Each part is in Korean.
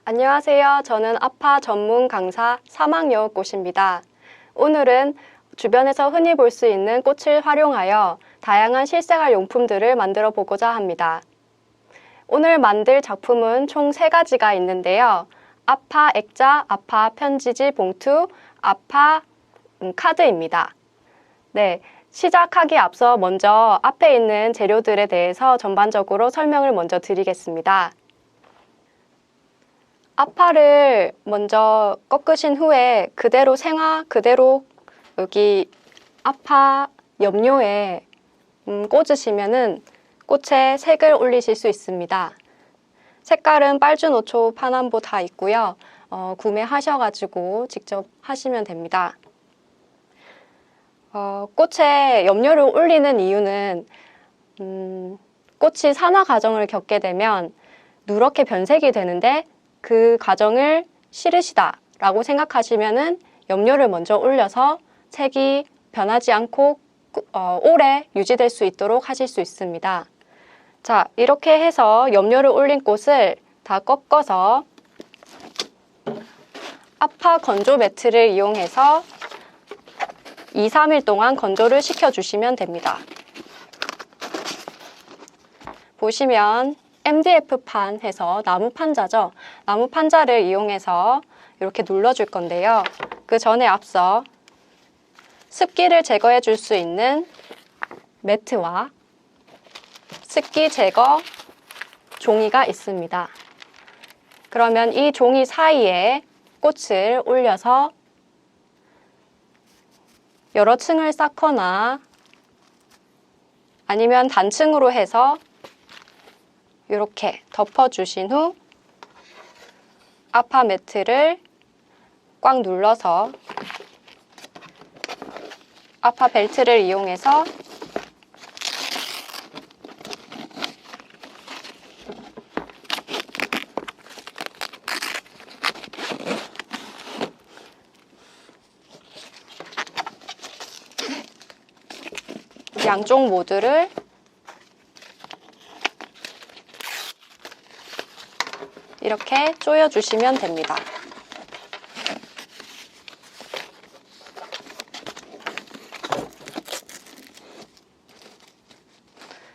안녕하세요. 저는 아파 전문 강사 사막여우꽃입니다. 오늘은 주변에서 흔히 볼 수 있는 꽃을 활용하여 다양한 실생활 용품들을 만들어 보고자 합니다. 오늘 만들 작품은 총 3가지가 있는데요. 아파 액자, 아파 편지지 봉투, 아파 카드입니다. 네, 시작하기 앞서 먼저 앞에 있는 재료들에 대해서 전반적으로 설명을 먼저 드리겠습니다. 아파를 먼저 꺾으신 후에 그대로 생화 그대로 여기 아파 염료에 꽂으시면은 꽃에 색을 올리실 수 있습니다. 색깔은 빨주노초, 파남보 다 있고요. 구매하셔가지고 직접 하시면 됩니다. 꽃에 염료를 올리는 이유는 꽃이 산화 과정을 겪게 되면 누렇게 변색이 되는데 그 과정을 싫으시다 라고 생각하시면은 염료를 먼저 올려서 색이 변하지 않고 오래 유지될 수 있도록 하실 수 있습니다. 자, 이렇게 해서 염료를 올린 꽃을 다 꺾어서 아파 건조 매트를 이용해서 2, 3일 동안 건조를 시켜주시면 됩니다. 보시면 MDF판 해서 나무 판자죠. 나무 판자를 이용해서 이렇게 눌러줄 건데요. 그 전에 앞서 습기를 제거해 줄 수 있는 매트와 습기 제거 종이가 있습니다. 그러면 이 종이 사이에 꽃을 올려서 여러 층을 쌓거나 아니면 단층으로 해서 이렇게 덮어주신 후 아파 매트를 꽉 눌러서 아파 벨트를 이용해서 양쪽 모두를 이렇게 조여주시면 됩니다.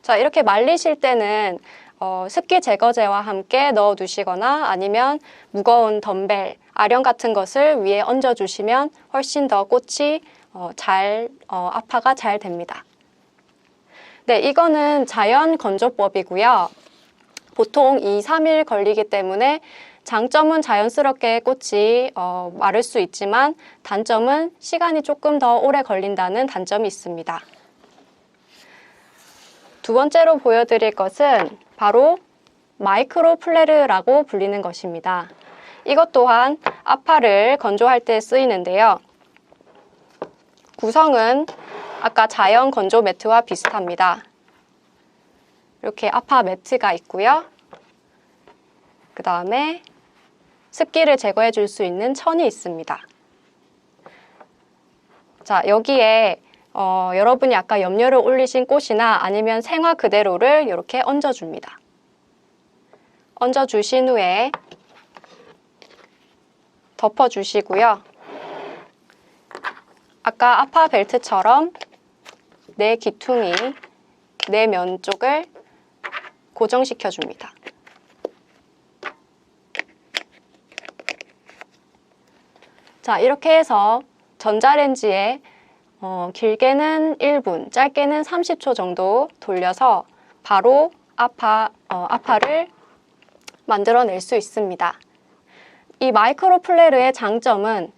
자, 이렇게 말리실 때는 습기 제거제와 함께 넣어두시거나 아니면 무거운 덤벨, 아령 같은 것을 위에 얹어주시면 훨씬 더 꽃이 아파가 잘 됩니다. 네, 이거는 자연 건조법이고요. 보통 2, 3일 걸리기 때문에 장점은 자연스럽게 꽃이 마를 수 있지만 단점은 시간이 조금 더 오래 걸린다는 단점이 있습니다. 두 번째로 보여드릴 것은 바로 마이크로 플레르라고 불리는 것입니다. 이것 또한 아파를 건조할 때 쓰이는데요. 구성은 아까 자연 건조 매트와 비슷합니다. 이렇게 아파 매트가 있고요. 그 다음에 습기를 제거해 줄 수 있는 천이 있습니다. 자, 여기에 여러분이 아까 염료를 올리신 꽃이나 아니면 생화 그대로를 이렇게 얹어줍니다. 얹어주신 후에 덮어주시고요. 아까 아파 벨트처럼 네 기퉁이, 네 면 쪽을 고정시켜줍니다. 자, 이렇게 해서 전자레인지에 길게는 1분, 짧게는 30초 정도 돌려서 바로 아파를 만들어낼 수 있습니다. 이 마이크로 플레르의 장점은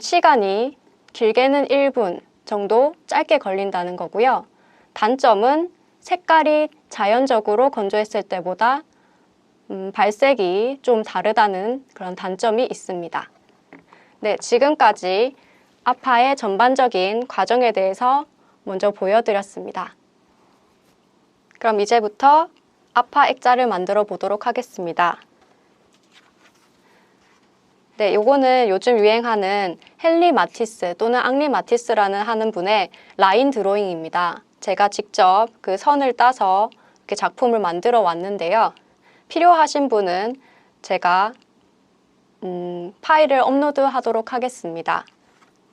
시간이 길게는 1분 정도 짧게 걸린다는 거고요. 단점은 색깔이 자연적으로 건조했을 때보다 발색이 좀 다르다는 그런 단점이 있습니다. 네, 지금까지 아파의 전반적인 과정에 대해서 먼저 보여드렸습니다. 그럼 이제부터 아파 액자를 만들어 보도록 하겠습니다. 네, 요거는 요즘 유행하는 헨리 마티스 또는 앙리 마티스라는 하는 분의 라인 드로잉입니다. 제가 직접 그 선을 따서 이렇게 작품을 만들어 왔는데요. 필요하신 분은 제가 파일을 업로드하도록 하겠습니다.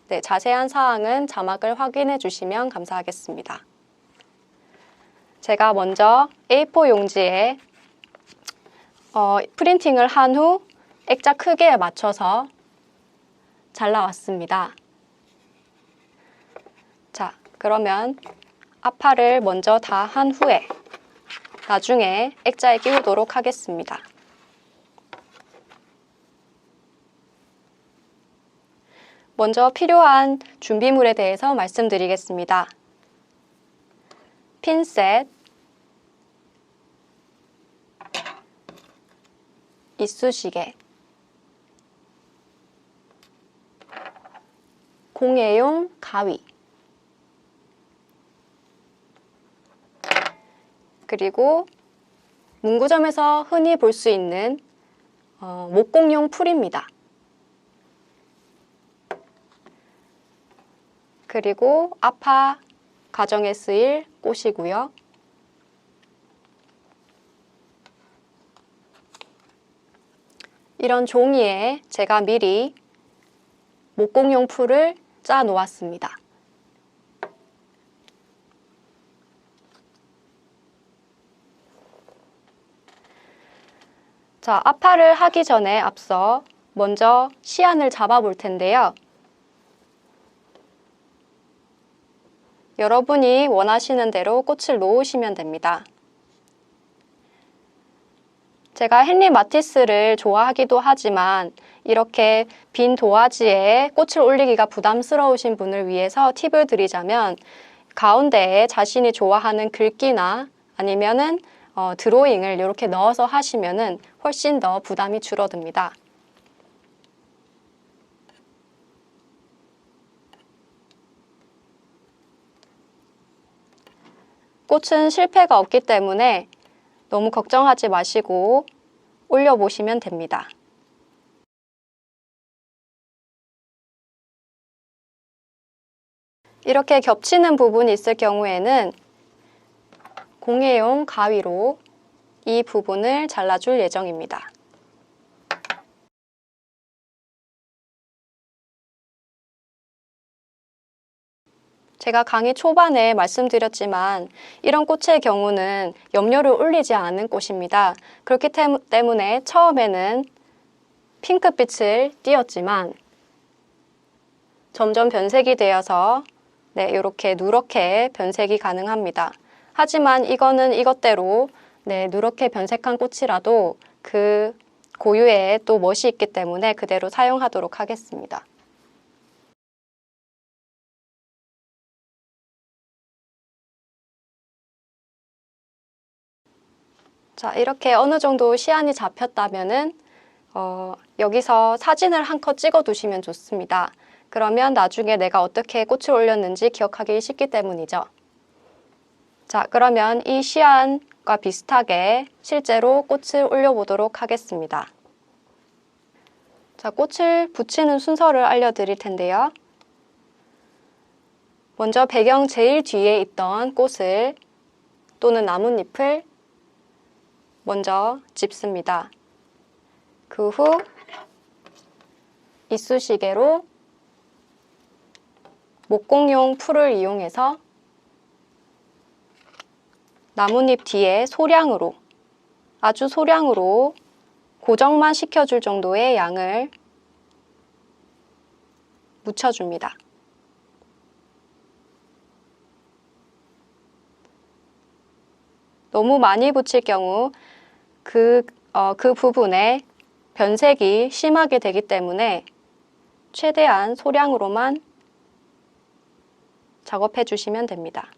네, 자세한 사항은 자막을 확인해 주시면 감사하겠습니다. 제가 먼저 A4 용지에 프린팅을 한 후 액자 크기에 맞춰서 잘라왔습니다. 자, 그러면 앞판을 먼저 다 한 후에 나중에 액자에 끼우도록 하겠습니다. 먼저 필요한 준비물에 대해서 말씀드리겠습니다. 핀셋, 이쑤시개, 공예용 가위, 그리고 문구점에서 흔히 볼 수 있는 목공용 풀입니다. 그리고 아파 가정에 쓰일 꽃이고요. 이런 종이에 제가 미리 목공용 풀을 짜 놓았습니다. 자, 아파를 하기 전에 앞서 먼저 시안을 잡아 볼 텐데요. 여러분이 원하시는 대로 꽃을 놓으시면 됩니다. 제가 헨리 마티스를 좋아하기도 하지만 이렇게 빈 도화지에 꽃을 올리기가 부담스러우신 분을 위해서 팁을 드리자면 가운데에 자신이 좋아하는 글귀나 아니면은 드로잉을 이렇게 넣어서 하시면은 훨씬 더 부담이 줄어듭니다. 꽃은 실패가 없기 때문에 너무 걱정하지 마시고 올려보시면 됩니다. 이렇게 겹치는 부분이 있을 경우에는 공예용 가위로 이 부분을 잘라줄 예정입니다. 제가 강의 초반에 말씀드렸지만 이런 꽃의 경우는 염료를 올리지 않은 꽃입니다. 그렇기 때문에 처음에는 핑크빛을 띄었지만 점점 변색이 되어서 이렇게 누렇게 변색이 가능합니다. 하지만 이거는 이것대로 누렇게 변색한 꽃이라도 그 고유의 또 멋이 있기 때문에 그대로 사용하도록 하겠습니다. 자, 이렇게 어느 정도 시안이 잡혔다면은 여기서 사진을 한 컷 찍어 두시면 좋습니다. 그러면 나중에 내가 어떻게 꽃을 올렸는지 기억하기 쉽기 때문이죠. 자, 그러면 이 시안과 비슷하게 실제로 꽃을 올려보도록 하겠습니다. 자, 꽃을 붙이는 순서를 알려드릴 텐데요. 먼저 배경 제일 뒤에 있던 꽃을 또는 나뭇잎을 먼저 짚습니다. 그 후 이쑤시개로 목공용 풀을 이용해서 나뭇잎 뒤에 소량으로, 아주 소량으로 고정만 시켜줄 정도의 양을 묻혀줍니다. 너무 많이 붙일 경우 그 부분에 변색이 심하게 되기 때문에 최대한 소량으로만 작업해 주시면 됩니다.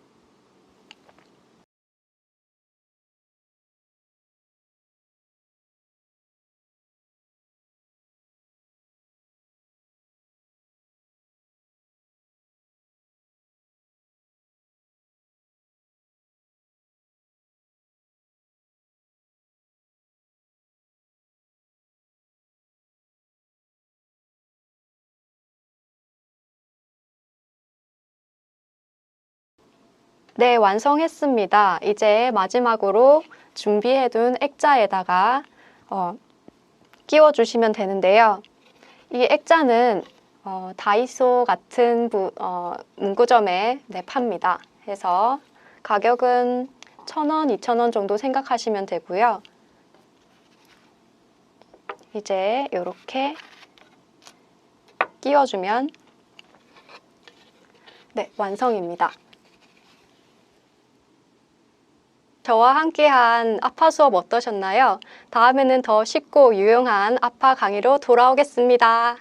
네, 완성했습니다. 이제 마지막으로 준비해둔 액자에다가 끼워주시면 되는데요. 이 액자는 다이소 같은 문구점에 팝니다. 해서 가격은 1,000원, 2,000원 정도 생각하시면 되고요. 이제 이렇게 끼워주면 네, 완성입니다. 저와 함께한 아파 수업 어떠셨나요? 다음에는 더 쉽고 유용한 아파 강의로 돌아오겠습니다.